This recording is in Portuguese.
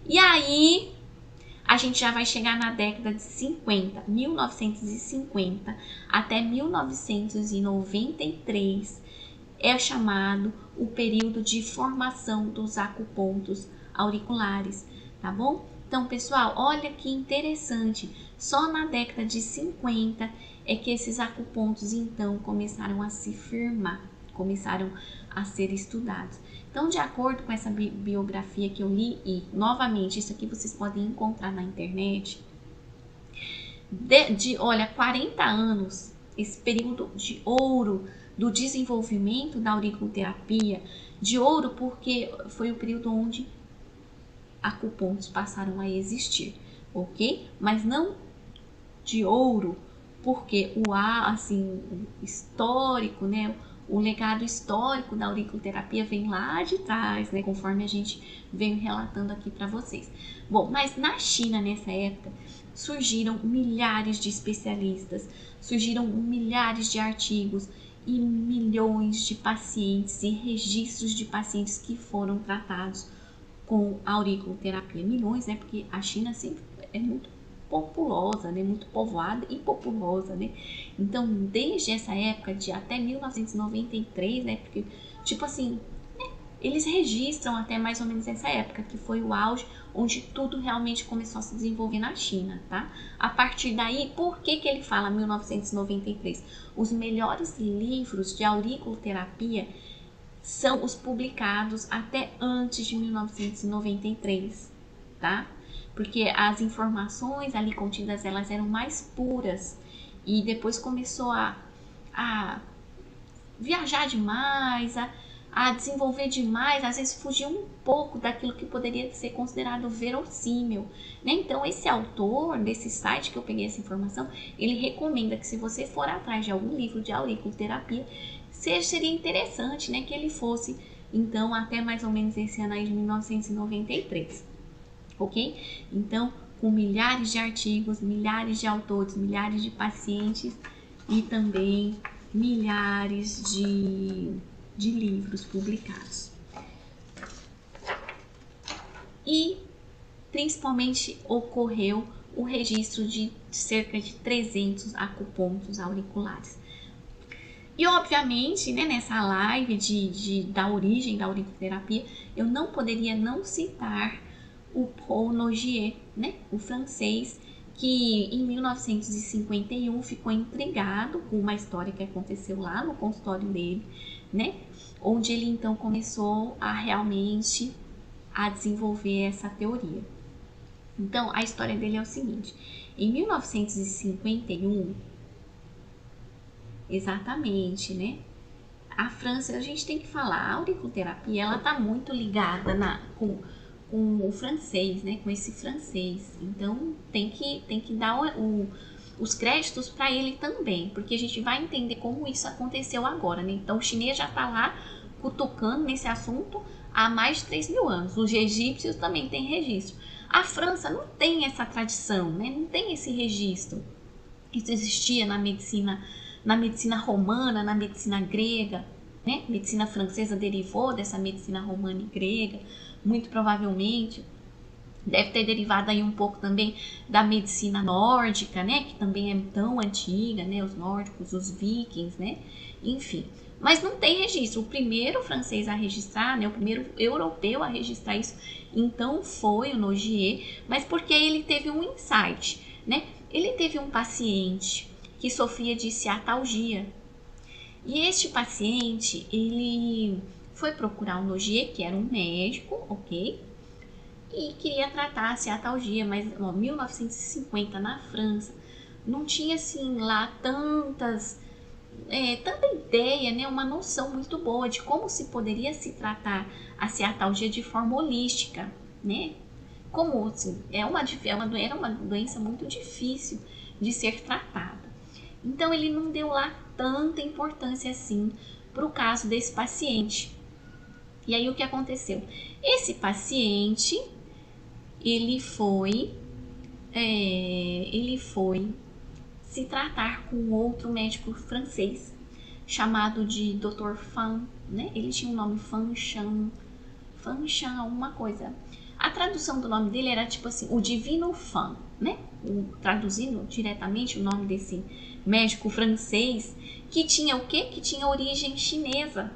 E aí, a gente já vai chegar na década de 50, 1950 até 1993, é chamado o período de formação dos acupontos auriculares, tá bom? Então, pessoal, olha que interessante, só na década de 50 é que esses acupontos, então, começaram a se firmar, começaram a ser estudados. Então, de acordo com essa biografia que eu li, e novamente, isso aqui vocês podem encontrar na internet, olha, 40 anos, esse período de ouro do desenvolvimento da auriculoterapia, de ouro porque foi o período onde acupontos passaram a existir, ok? Mas não de ouro, porque o histórico, né? O legado histórico da auriculoterapia vem lá de trás, né? Conforme a gente vem relatando aqui para vocês. Bom, mas na China, nessa época, surgiram milhares de especialistas, surgiram milhares de artigos e milhões de pacientes e registros de pacientes que foram tratados com auriculoterapia. Milhões, né? Porque a China sempre é muito populosa, né? Muito povoada e populosa, né? Então, desde essa época de até 1993, né? Porque, tipo assim, eles registram até mais ou menos essa época, que foi o auge onde tudo realmente começou a se desenvolver na China, tá? A partir daí, por que ele fala 1993? Os melhores livros de auriculoterapia são os publicados até antes de 1993, tá? Porque as informações ali contidas, elas eram mais puras e depois começou a viajar demais, a desenvolver demais, às vezes fugia um pouco daquilo que poderia ser considerado verossímil, né? Então, esse autor desse site que eu peguei essa informação, ele recomenda que se você for atrás de algum livro de auriculoterapia, seria interessante, né, que ele fosse, então, até mais ou menos esse ano aí de 1993, ok? Então, com milhares de artigos, milhares de autores, milhares de pacientes e também milhares de livros publicados. E principalmente ocorreu o registro de cerca de 300 acupontos auriculares. E obviamente, né, nessa live da origem da auriculoterapia, eu não poderia não citar o Paul Nogier, né, o francês, que em 1951 ficou intrigado com uma história que aconteceu lá no consultório dele, né, onde ele então começou a realmente a desenvolver essa teoria. Então, a história dele é o seguinte: em 1951, exatamente, né? A França, a gente tem que falar, a auriculoterapia, ela tá muito ligada com o francês, né? Com esse francês. Então, tem que dar os créditos para ele também, porque a gente vai entender como isso aconteceu agora, né? Então, o chinês já tá lá cutucando nesse assunto há mais de 3.000 anos. Os egípcios também têm registro. A França não tem essa tradição, né? Não tem esse registro. Isso existia na medicina romana, na medicina grega, né? A medicina francesa derivou dessa medicina romana e grega, muito provavelmente. Deve ter derivado aí um pouco também da medicina nórdica, né? Que também é tão antiga, né? Os nórdicos, os vikings, né? Enfim. Mas não tem registro. O primeiro francês a registrar, né? O primeiro europeu a registrar isso, então foi o Nogier, mas porque ele teve um insight, né? Ele teve um paciente que sofria de ciatalgia. E este paciente, ele foi procurar o Nogier, que era um médico, ok? E queria tratar a ciatalgia, mas em 1950 na França não tinha assim lá tanta ideia, né, uma noção muito boa de como se poderia se tratar a ciatalgia de forma holística, né? Como assim, era uma doença muito difícil de ser tratada. Então ele não deu lá tanta importância assim para o caso desse paciente. E aí o que aconteceu? Esse paciente ele foi se tratar com outro médico francês, chamado de Dr. Fan, né? Ele tinha o nome Fan Shan, alguma coisa. A tradução do nome dele era tipo assim, o Divino Fan, né? Traduzindo diretamente o nome desse médico francês, que tinha o quê? Que tinha origem chinesa.